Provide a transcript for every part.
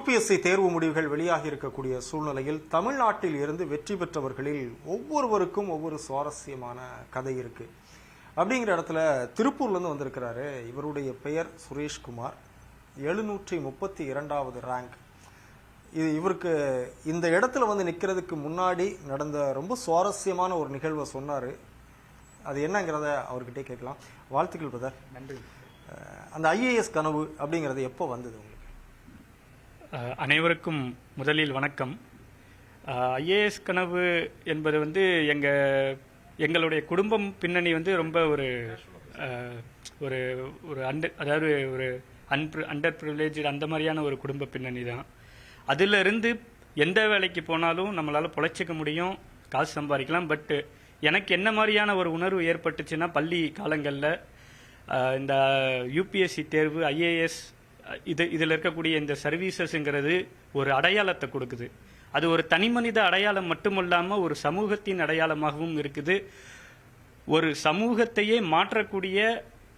UPSC தேர்வு முடிவுகள் வெளியாகி இருக்கக்கூடிய சூழ்நிலையில் தமிழ்நாட்டில் இருந்து வெற்றி பெற்றவர்களில் ஒவ்வொருவருக்கும் ஒவ்வொரு சுவாரஸ்யமான கதை இருக்கு. அப்படிங்கிற இடத்துல திருப்பூர்ல இருந்து வந்திருக்கிறாரு. இவருடைய பெயர் சுரேஷ்குமார். 732வது ரேங்க். இவருக்கு இந்த இடத்துல வந்து நிக்கிறதுக்கு முன்னாடி நடந்த ரொம்ப சுவாரஸ்யமான ஒரு நிகழ்வை சொன்னாரு. அது என்னங்கிறத அவர்கிட்டே கேட்கலாம். வாழ்த்துக்கள் பிரதர். நன்றி. அந்த ஐஏஎஸ் கனவு அப்படிங்கிறது எப்போ வந்தது உங்களுக்கு? அனைவருக்கும் முதலில் வணக்கம். ஐஏஎஸ் கனவு என்பது வந்து எங்களுடைய குடும்பம் பின்னணி வந்து ரொம்ப ஒரு அதாவது ஒரு அண்டர் ப்ரிவிலேஜ் அந்த மாதிரியான ஒரு குடும்ப பின்னணி தான். அதிலிருந்து எந்த வேலைக்கு போனாலும் நம்மளால் பொழைச்சிக்க முடியும், காசு சம்பாதிக்கலாம். பட் எனக்கு என்ன மாதிரியான ஒரு உணர்வு ஏற்பட்டுச்சுன்னா, பள்ளி காலங்களில் இந்த யூபிஎஸ்சி தேர்வு, ஐஏஎஸ், இதில் இருக்கக்கூடிய இந்த சர்வீசஸ்ங்கிறது ஒரு அடையாளத்தை கொடுக்குது. அது ஒரு தனி மனித அடையாளம் மட்டுமல்லாமல் ஒரு சமூகத்தின் அடையாளமாகவும் இருக்குது. ஒரு சமூகத்தையே மாற்றக்கூடிய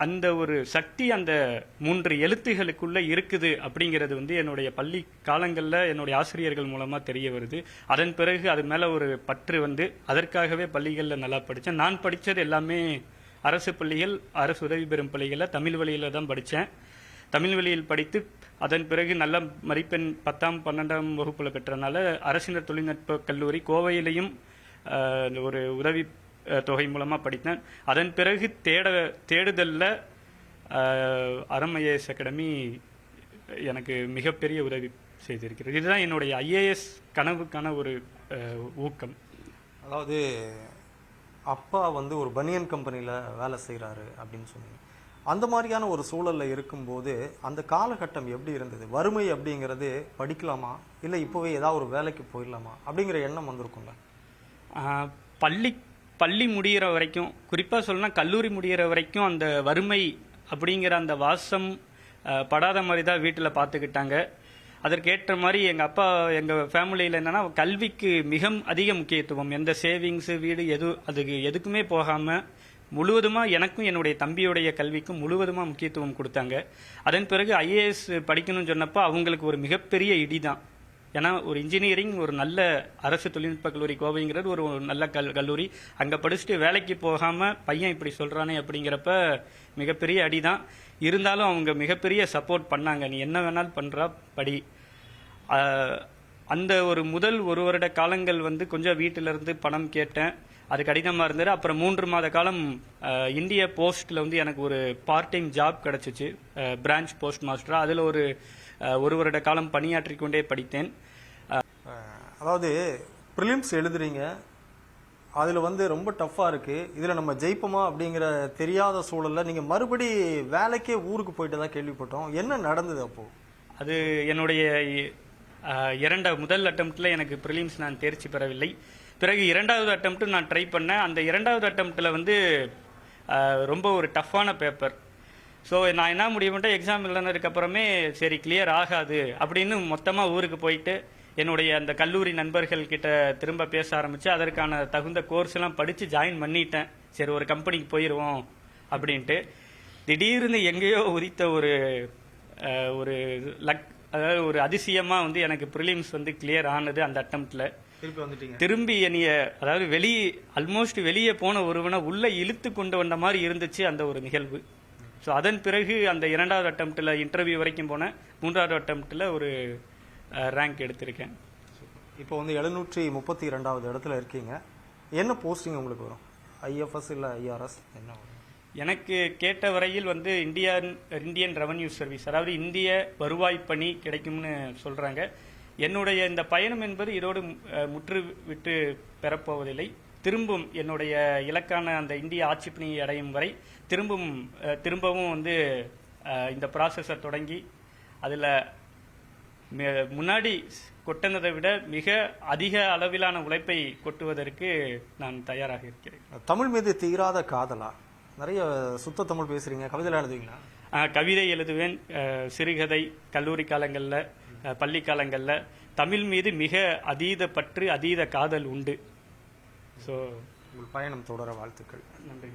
அந்த ஒரு சக்தி அந்த 3 எழுத்துகளுக்குள்ள இருக்குது அப்படிங்கிறது வந்து என்னுடைய பள்ளி காலங்களில் என்னுடைய ஆசிரியர்கள் மூலமாக தெரிய வருது. அதன் பிறகு அது மேலே ஒரு பற்று வந்து அதற்காகவே பள்ளிகளில் நல்லா படித்தேன். நான் படித்தது எல்லாமே அரசு பள்ளிகள், அரசு உதவி பெறும் பள்ளிகளில் தமிழ் வழியில் தான் படித்தேன். தமிழ் வழியில் படித்து அதன் பிறகு நல்ல மதிப்பெண் 10ஆம் 12ஆம் வகுப்பில் பெற்றனால அரசினர் தொழில்நுட்ப கல்லூரி கோவையிலையும் ஒரு உதவி தொகை மூலமாக படித்தேன். அதன் பிறகு தேடுதலில் அறம் ஐஏஎஸ் அகாடமி எனக்கு மிகப்பெரிய உதவி செய்திருக்கிறது. இதுதான் என்னுடைய ஐஏஎஸ் கனவுக்கான ஒரு ஊக்கம். அதாவது அப்பா வந்து ஒரு பனியன் கம்பெனியில் வேலை செய்கிறாரு அப்படின்னு சொன்னீங்க. அந்த மாதிரியான ஒரு சூழலில் இருக்கும்போது அந்த காலகட்டம் எப்படி இருந்தது? வறுமை அப்படிங்கிறது படிக்கலாமா, இல்லை இப்போவே ஏதாவது ஒரு வேலைக்கு போயிடலாமா அப்படிங்கிற எண்ணம் வந்திருக்குங்க? பள்ளி முடிகிற வரைக்கும், குறிப்பாக சொல்லணும்னா கல்லூரி முடிகிற வரைக்கும் அந்த வறுமை அப்படிங்கிற அந்த வாசம் படாத மாதிரி தான் வீட்டில் பார்த்துக்கிட்டாங்க. அதற்கேற்ற மாதிரி எங்கள் ஃபேமிலியில் என்னென்னா கல்விக்கு மிக அதிக முக்கியத்துவம், எந்த சேவிங்ஸு வீடு அதுக்கு எதுக்குமே போகாமல் முழுவதுமாக எனக்கும் என்னுடைய தம்பியுடைய கல்விக்கும் முழுவதுமாக முக்கியத்துவம் கொடுத்தாங்க. அதன் பிறகு ஐஏஎஸ் படிக்கணும்னு சொன்னப்போ அவங்களுக்கு ஒரு மிகப்பெரிய இடி தான். ஏன்னா ஒரு இன்ஜினியரிங், ஒரு நல்ல அரசு தொழில்நுட்ப கல்லூரி கோவைங்கிறது ஒரு நல்ல கல்லூரி, அங்கே படிச்சுட்டு வேலைக்கு போகாமல் பையன் இப்படி சொல்கிறானே அப்படிங்கிறப்ப மிகப்பெரிய அடி தான். இருந்தாலும் அவங்க மிகப்பெரிய சப்போர்ட் பண்ணாங்க. நீ என்ன வேணாலும் பண்ணுறா, படி. அந்த ஒரு முதல் 1 வருட காலங்கள் வந்து கொஞ்சம் வீட்டிலிருந்து பணம் கேட்டேன், அது கடினமாக இருந்தது. அப்புறம் 3 மாத காலம் இந்திய போஸ்ட்டில் வந்து எனக்கு ஒரு பார்ட் டைம் ஜாப் கிடச்சிச்சு, பிரான்ச் போஸ்ட் மாஸ்டராக. அதில் ஒரு 1 வருட காலம் பணியாற்றி கொண்டே படித்தேன். அதாவது ப்ரிலிம்ஸ் எழுதுறீங்க, அதில் வந்து ரொம்ப டஃப்பாக இருக்குது, இதில் நம்ம ஜெயிப்போமா அப்படிங்கிற தெரியாத சூழலில் நீங்கள் மறுபடி வேலைக்கே ஊருக்கு போயிட்டு தான் கேள்விப்பட்டோம். என்ன நடந்தது அப்போது? அது என்னுடைய முதல் அட்டம்ப்டில் எனக்கு ப்ரிலிம்ஸ் நான் தேர்ச்சி பெறவில்லை. பிறகு 2வது அட்டம்ப்ட் நான் ட்ரை பண்ணேன். அந்த 2வது அட்டம்ப்டில் வந்து ரொம்ப ஒரு டஃப்பான பேப்பர். ஸோ நான் என்ன முடிவு பண்ணிட்டேன், எக்ஸாம் எழுதினதுக்கப்புறமே சரி கிளியர் ஆகாது அப்படின்னு மொத்தமாக ஊருக்கு போயிட்டு என்னுடைய அந்த கல்லூரி நண்பர்கள் கிட்ட திரும்ப பேச ஆரம்பித்து அதற்கான தகுந்த கோர்ஸ் எல்லாம் படித்து ஜாயின் பண்ணிட்டேன். சரி ஒரு கம்பெனிக்கு போயிடுவோம் அப்படின்ட்டு. திடீர்னு எங்கேயோ உரித்த ஒரு லக், அதாவது ஒரு அதிசயமாக வந்து எனக்கு ப்ரிலிம்ஸ் வந்து கிளியர் ஆனது. அந்த அட்டம்ப்டில் திரும்பி அதாவது ஆல்மோஸ்ட் வெளியே போன ஒருவனை உள்ள இழுத்து கொண்டு வந்த மாதிரி இருந்துச்சு அந்த ஒரு நிகழ்வு. ஸோ அதன் பிறகு அந்த 2வது அட்டம்ப்டில் இன்டர்வியூ வரைக்கும் போனேன். 3வது அட்டம்ப்டில் ஒரு ரேங்க் எடுத்திருக்கேன். இப்போ வந்து 732வது இடத்துல இருக்கீங்க. என்ன போஸ்டிங் உங்களுக்கு வரும்? ஐஎஃப்எஸ் இல்லை ஐஆர்எஸ் என்ன வரும்? எனக்கு கேட்ட வரையில் வந்து இந்தியன் ரெவன்யூ சர்வீஸ், அதாவது இந்திய வருவாய் பணி கிடைக்கும்னு சொல்கிறாங்க. என்னுடைய இந்த பயணம் என்பது இதோடு முற்று விட்டு பெறப்போவதில்லை. திரும்பும் என்னுடைய இலக்கான அந்த இந்திய ஆட்சி பணியை அடையும் வரை திரும்பவும் வந்து இந்த ப்ராசஸை தொடங்கி அதில் முன்னாடி கொட்டினதை விட மிக அதிக அளவிலான உழைப்பை கொட்டுவதற்கு நான் தயாராக இருக்கிறேன். தமிழ் மீது தீராத காதலா? நிறைய சுத்த தமிழ் பேசுறீங்க, கவிதை எழுதுவீங்களா? கவிதை எழுதுவேன், சிறுகதை. கல்லூரி காலங்களில், பள்ளி காலங்களில் தமிழ் மீது மிக அதீத பற்று, அதீத காதல் உண்டு. ஸோ உங்கள் பயணம் தொடர வாழ்த்துக்கள். நன்றி.